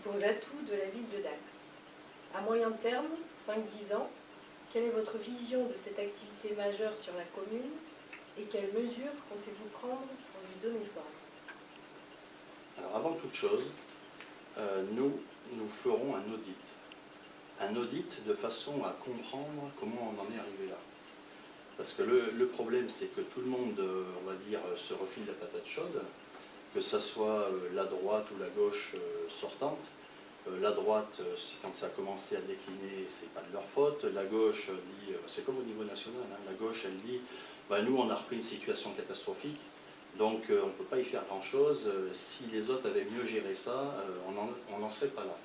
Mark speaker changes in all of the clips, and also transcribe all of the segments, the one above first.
Speaker 1: principaux atouts de la ville de Dax. À moyen terme, 5-10 ans, quelle est votre vision de cette activité majeure sur la commune et quelles mesures comptez-vous prendre pour lui donner forme?
Speaker 2: Alors avant toute chose, nous ferons un audit. Un audit de façon à comprendre comment on en est arrivé là. Parce que le problème, c'est que tout le monde, on va dire, se refile la patate chaude, que ce soit la droite ou la gauche sortante. La droite, quand ça a commencé à décliner, c'est pas de leur faute. La gauche dit, c'est comme au niveau national, hein, la gauche, elle dit, nous, on a repris une situation catastrophique, donc on ne peut pas y faire grand-chose. Si les autres avaient mieux géré ça, on n'en serait pas là.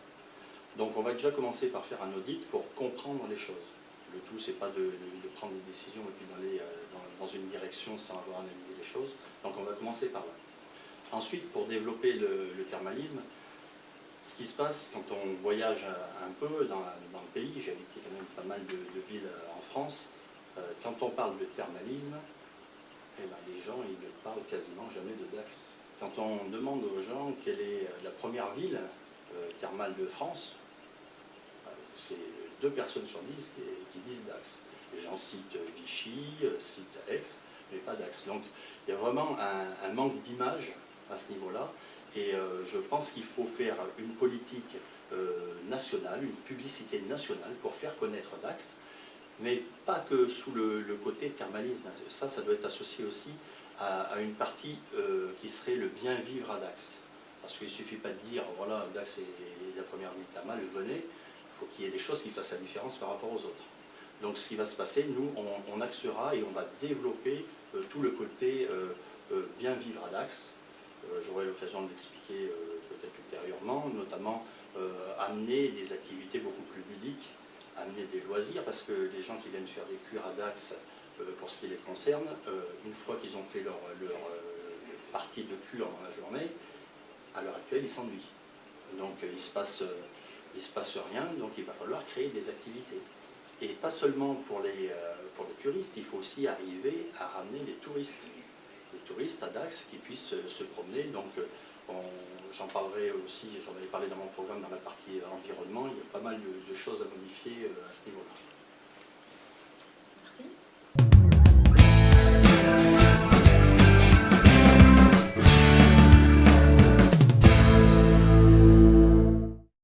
Speaker 2: Donc on va déjà commencer par faire un audit pour comprendre les choses. Le tout, c'est pas de prendre des décisions et puis d'aller dans une direction sans avoir analysé les choses. Donc on va commencer par là. Ensuite, pour développer le thermalisme, ce qui se passe quand on voyage un peu dans le pays, j'ai habité quand même pas mal de villes en France, quand on parle de thermalisme, les gens ils ne parlent quasiment jamais de Dax. Quand on demande aux gens quelle est la première ville thermale de France, c'est 2 personnes sur 10 qui disent Dax. Les gens citent Vichy, citent Aix, mais pas Dax. Donc il y a vraiment un manque d'image à ce niveau-là. Et je pense qu'il faut faire une politique nationale, une publicité nationale pour faire connaître Dax, mais pas que sous le côté thermalisme. Ça doit être associé aussi à une partie qui serait le bien vivre à Dax. Parce qu'il ne suffit pas de dire, voilà, Dax est la première ville thermale, venez. Il faut qu'il y ait des choses qui fassent la différence par rapport aux autres. Donc ce qui va se passer, nous, on axera et on va développer tout le côté bien vivre à Dax. J'aurai l'occasion de l'expliquer peut-être ultérieurement, notamment amener des activités beaucoup plus ludiques, amener des loisirs, parce que les gens qui viennent faire des cures à Dax, pour ce qui les concerne, une fois qu'ils ont fait leur partie de cure dans la journée, à l'heure actuelle, ils s'ennuient. Donc il ne se passe rien, donc il va falloir créer des activités. Et pas seulement pour les curistes, il faut aussi arriver à ramener les touristes à Dax qui puissent se promener. Donc j'en parlerai aussi, j'en avais parlé dans mon programme dans la partie environnement, il y a pas mal de choses à modifier à ce niveau-là.